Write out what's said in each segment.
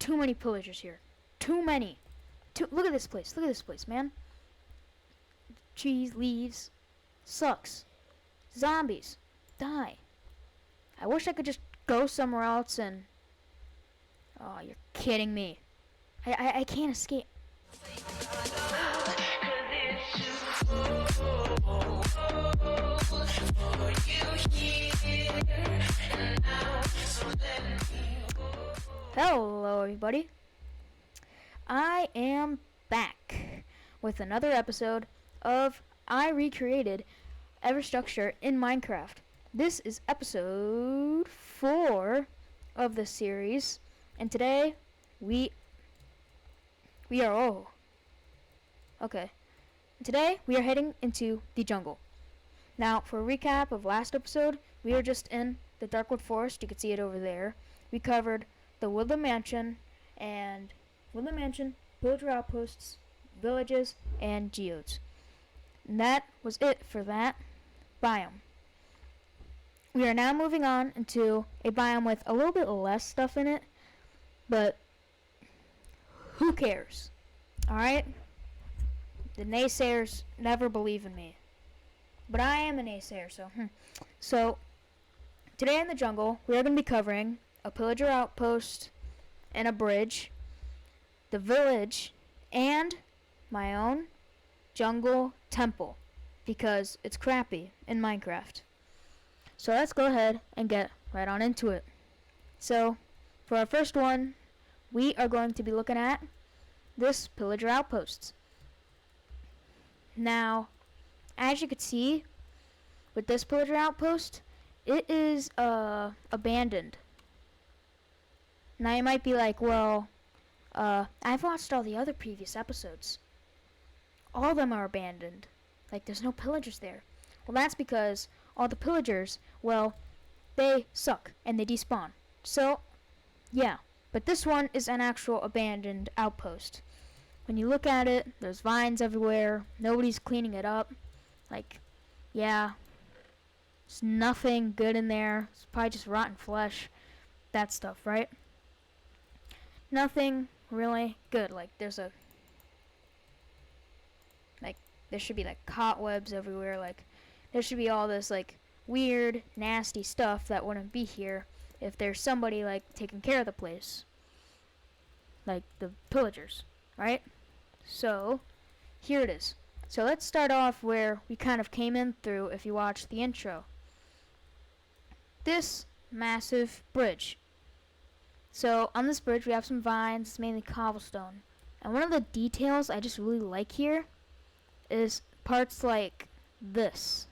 too many pillagers here. Too many. Look at this place. Look at this place, man. Trees, leaves. Sucks. Zombies. Die. I wish I could just go somewhere else and... Oh, you're kidding me. I can't escape. Hello, everybody. I am back with another episode of I Recreated Everstructure in Minecraft. This is episode 4 of the series, and today we are Today we are heading into the jungle. Now, for a recap of last episode, we were just in the Darkwood Forest. You can see it over there. We covered the Woodland Mansion, pillager outposts, villages, and geodes. And that was it for that biome. We are now moving on into a biome with a little bit less stuff in it, but who cares? Alright? The naysayers never believe in me. But I am a naysayer, So, today in the jungle, we are going to be covering a pillager outpost and a bridge, the village, and my own jungle temple, because it's crappy in Minecraft. So let's go ahead and get right on into it. So, for our first one, we are going to be looking at this pillager outpost. Now, as you can see, with this pillager outpost, it is abandoned. Now you might be like, well, I've watched all the other previous episodes. All of them are abandoned. Like, there's no pillagers there. Well, that's because all the pillagers, well, they suck and they despawn. So, yeah. But this one is an actual abandoned outpost. When you look at it, there's vines everywhere. Nobody's cleaning it up. Like, yeah. There's nothing good in there. It's probably just rotten flesh. That stuff, right? Nothing really good. Like, there should be like cobwebs everywhere. Like, there should be all this like weird, nasty stuff that wouldn't be here if there's somebody like taking care of the place, like the pillagers, right? So here it is. So let's start off where we kind of came in through. If you watch the intro, this massive bridge. So on this bridge we have some vines. It's mainly cobblestone, and one of the details I just really like here is parts like this.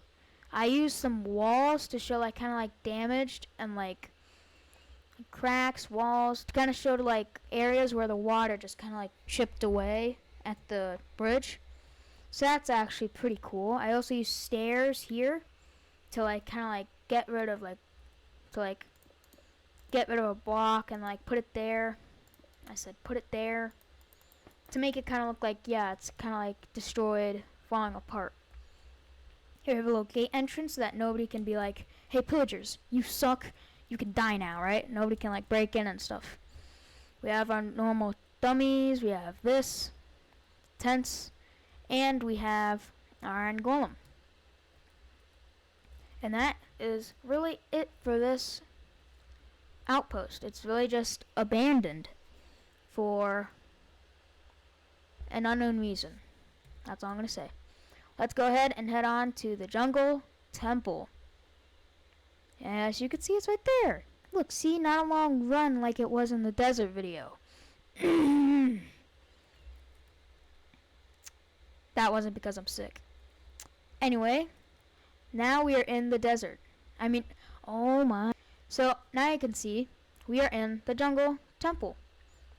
I used some walls to show like kind of like damaged and like cracks, walls, to kind of show like areas where the water just kind of like chipped away at the bridge. So that's actually pretty cool. I also used stairs here to like kind of like get rid of a block and like put it there. I said put it there to make it kind of look like, yeah, it's kind of like destroyed, falling apart. Here we have a little gate entrance so that nobody can be like, hey pillagers, you suck, you can die now, right? Nobody can like break in and stuff. We have our normal dummies, we have this, tents, and we have our iron golem. And that is really it for this outpost. It's really just abandoned for an unknown reason. That's all I'm going to say. Let's go ahead and head on to the jungle temple. As you can see, it's right there. Look, see, not a long run like it was in the desert video. That wasn't because I'm sick. Anyway, now we are in the desert. Oh my. So now you can see we are in the jungle temple.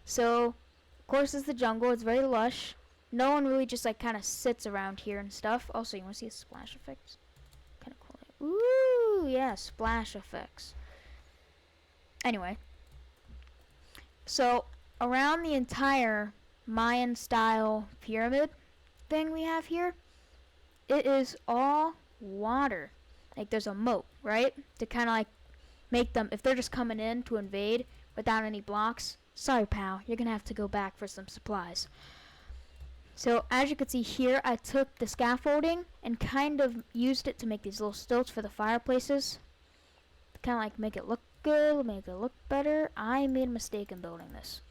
So, of course, it's the jungle. It's very lush. No one really just like kind of sits around here and stuff. Also, you want to see a splash effect? Kind of cool. Ooh, yeah, splash effects. Anyway, so around the entire Mayan style pyramid thing we have here, it is all water. Like there's a moat, right? To kind of like make them, if they're just coming in to invade without any blocks, sorry pal, you're gonna have to go back for some supplies. So as you can see here, I took the scaffolding and kind of used it to make these little stilts for the fireplaces. Kind of like make it look good, make it look better. I made a mistake in building this.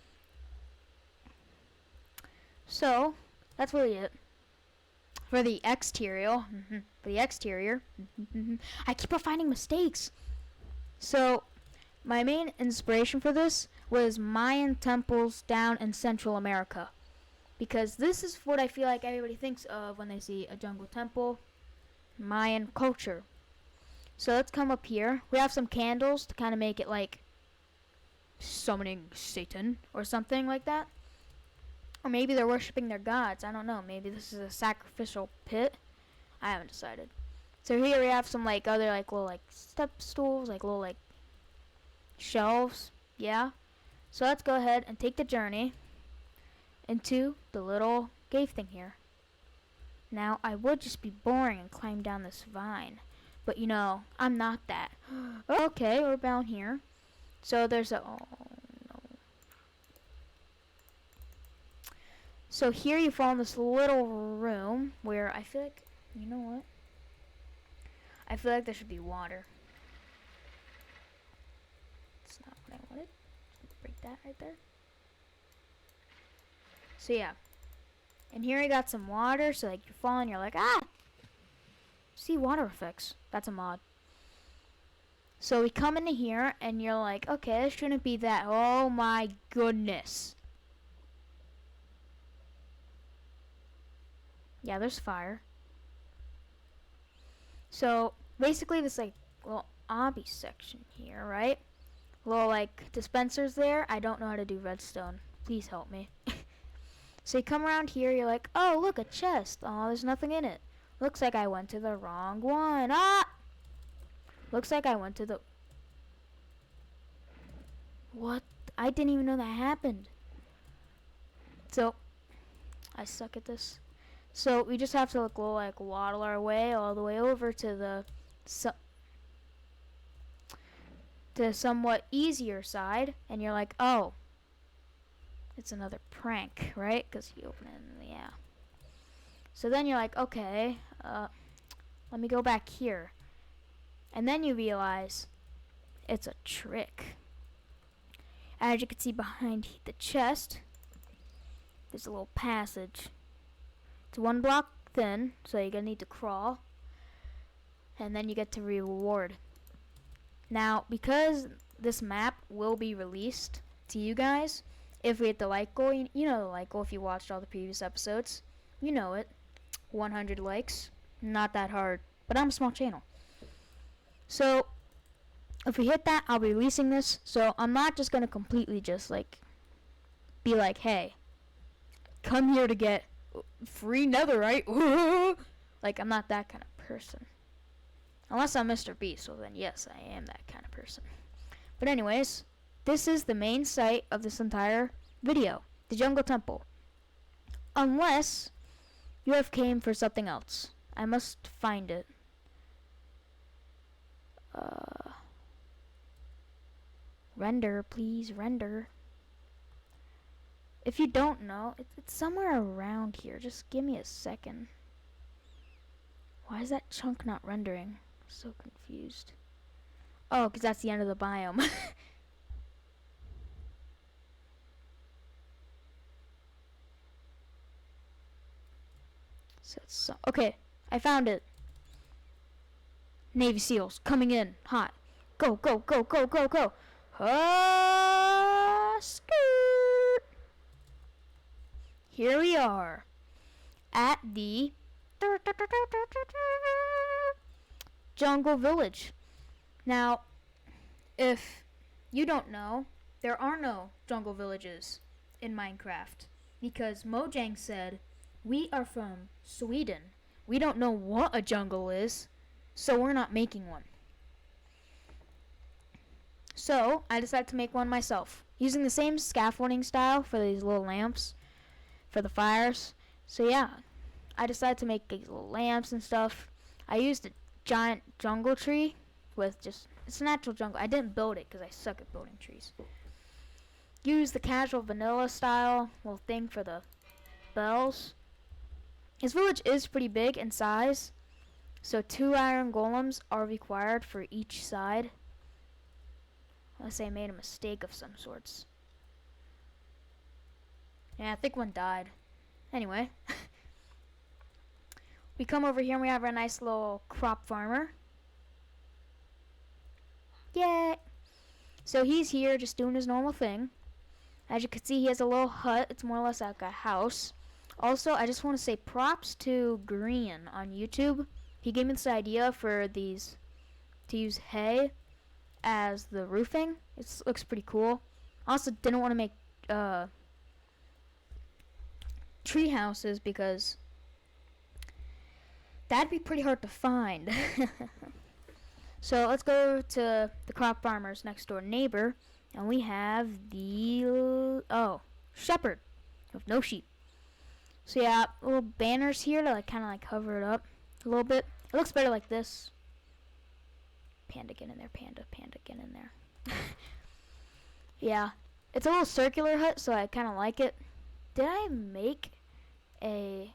So that's really it. For the exterior, I keep on finding mistakes. So my main inspiration for this was Mayan temples down in Central America. Because this is what I feel like everybody thinks of when they see a jungle temple. Mayan culture. So let's come up here. We have some candles to kind of make it like summoning Satan or something like that. Or maybe they're worshiping their gods. I don't know. Maybe this is a sacrificial pit. I haven't decided. So here we have some like other like little like step stools, like little like shelves. Yeah. So let's go ahead and take the journey into the little cave thing here. Now I would just be boring and climb down this vine, but you know I'm not that. Okay, we're down here. So there's a So here you fall in this little room where I feel like, you know what? I feel like there should be water. It's not what I wanted. Break that right there. So yeah. And here I got some water, so like you're falling, you're like, ah! See, water effects. That's a mod. So we come into here, and you're like, okay, this shouldn't be that. Oh my goodness. Yeah, there's fire. So basically this like little obby section here, right? Little like dispensers there. I don't know how to do redstone. Please help me. So you come around here, you're like, oh look, a chest. Oh, there's nothing in it. Looks like I went to the wrong one. Ah! Looks like I went to the... What? I didn't even know that happened. So, I suck at this. So we just have to like waddle our way all the way over to the somewhat easier side, and you're like, oh, it's another prank, right? Because you open it, yeah. So then you're like, okay, let me go back here, and then you realize it's a trick. As you can see behind the chest, there's a little passage. It's 1 block thin, so you're gonna need to crawl, and then you get to reward. Now, because this map will be released to you guys, if we hit the like goal, you know the like goal if you watched all the previous episodes, you know it, 100 likes, not that hard, but I'm a small channel. So, if we hit that, I'll be releasing this, so I'm not just gonna completely just like, be like, hey, come here to get free netherite. Like, I'm not that kind of person. Unless I'm Mr. Beast, so then yes, I am that kind of person. But anyways, this is the main site of this entire video, the Jungle Temple. Unless you have came for something else. I must find it. Render, please, render. If you don't know, it's somewhere around here. Just give me a second. Why is that chunk not rendering? I'm so confused. Oh, because that's the end of the biome. So, okay, I found it. Navy SEALs coming in hot. Go, go, go, go, go, go. Skirt. Here we are at the Jungle Village. Now, if you don't know, there are no jungle villages in Minecraft because Mojang said we are from Sweden. We don't know what a jungle is, so we're not making one. So I decided to make one myself using the same scaffolding style for these little lamps for the fires. So yeah, I decided to make these little lamps and stuff. I used a giant jungle tree with just, it's a natural jungle. I didn't build it because I suck at building trees. use the casual vanilla style little thing for the bells. His village is pretty big in size, so 2 iron golems are required for each side. Unless I made a mistake of some sorts. Yeah, I think one died. Anyway. We come over here and we have our nice little crop farmer. Yay! So he's here just doing his normal thing. As you can see, he has a little hut. It's more or less like a house. Also, I just want to say props to Green on YouTube. He gave me this idea for these, to use hay as the roofing. It looks pretty cool. Also, didn't want to make tree houses because that'd be pretty hard to find. So let's go to the crop farmer's next door neighbor, and we have the shepherd with no sheep. So yeah, little banners here to like kind of like cover it up a little bit. It looks better like this. Panda, get in there, panda, panda, get in there. Yeah, it's a little circular hut, so I kind of like it. Did I make a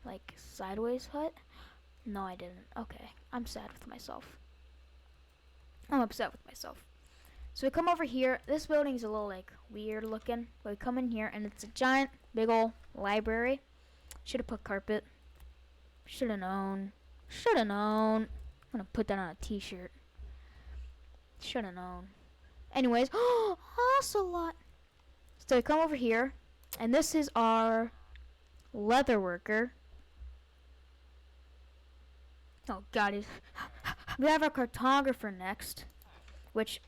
like sideways hut? No, I didn't. Okay, I'm sad with myself. I'm upset with myself. So we come over here. This building's a little like weird looking. But we come in here and it's a giant, big old library. Should have put carpet. Should have known. Should have known. I'm gonna put that on a t-shirt. Should have known. Anyways, ocelot. So we come over here, and this is our leather worker. Oh God, we have our cartographer next, which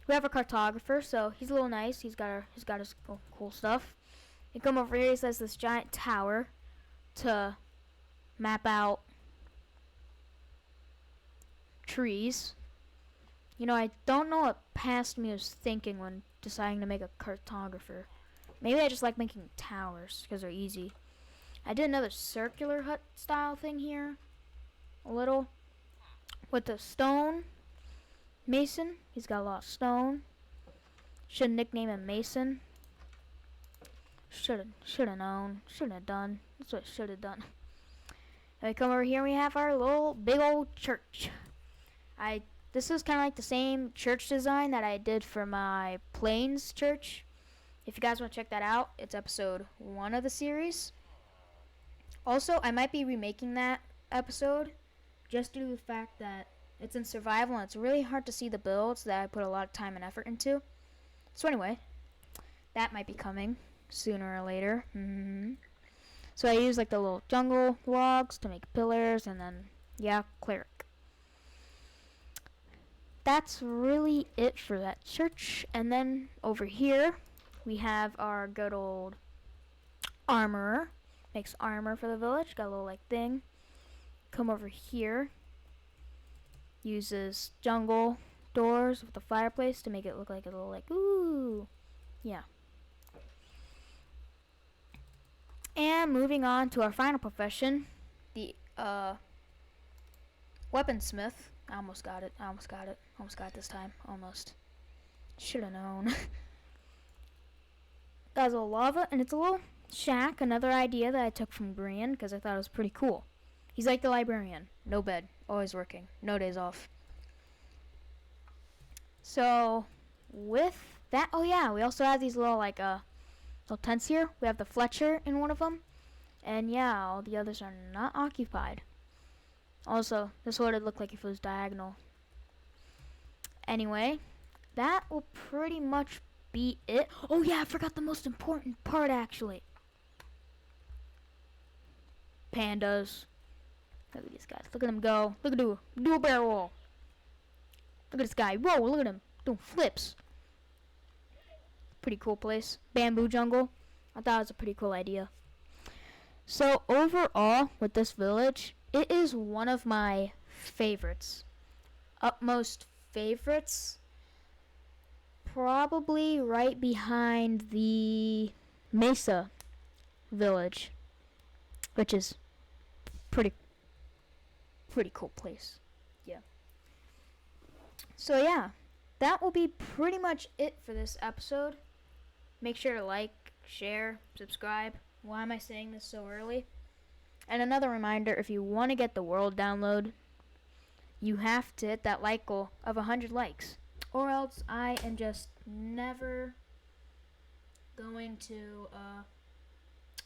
we have a cartographer, so he's a little nice. He's got his cool stuff. You come over here, he says this giant tower to map out trees. You know, I don't know what past me was thinking when deciding to make a cartographer. Maybe I just like making towers because they're easy. I did another circular hut style thing here. A little. With the stone. Mason. He's got a lot of stone. Should nickname him Mason. Should have known. Should have done. That's what I should have done. And we come over here and we have our little big old church. This is kind of like the same church design that I did for my Plains church. If you guys want to check that out, it's episode 1 of the series. Also, I might be remaking that episode just due to the fact that it's in survival and it's really hard to see the builds that I put a lot of time and effort into. So anyway, that might be coming sooner or later. So I use like the little jungle logs to make pillars, and then yeah, cleric. That's really it for that church. And then over here we have our good old armorer. Makes armor for the village. Got a little like thing. Come over here. Uses jungle doors with the fireplace to make it look like a little like ooh. Yeah. And moving on to our final profession, the weaponsmith. I almost got it. Almost got it this time. Almost. Should have known. That's a lava, and it's a little shack. Another idea that I took from Brian because I thought it was pretty cool. He's like the librarian. No bed. Always working. No days off. So, with that, oh yeah, we also have these little like little tents here. We have the Fletcher in one of them, and yeah, all the others are not occupied. Also, this would look like if it was diagonal. Anyway, that will pretty much be it. Oh yeah, I forgot the most important part actually. Pandas. Look at these guys. Look at them go. Look at do a barrel roll. Look at this guy. Whoa, look at him doing flips. Pretty cool place. Bamboo jungle. I thought it was a pretty cool idea. So overall, with this village, it is one of my favorites. Utmost favorites. Probably right behind the Mesa village, which is pretty cool place. Yeah. So yeah, that will be pretty much it for this episode. Make sure to like, share, subscribe. Why am I saying this so early? And another reminder, if you want to get the world download, you have to hit that like goal of 100 likes. Or else I am just never going to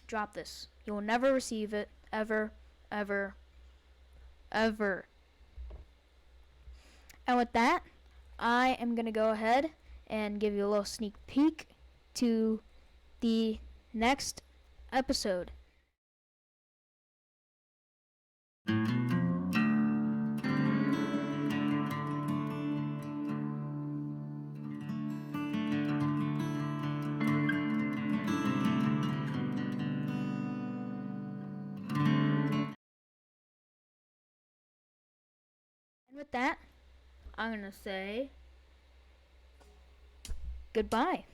drop this. You will never receive it, ever, ever, ever. And with that, I am going to go ahead and give you a little sneak peek to the next episode. And with that, I'm going to say goodbye.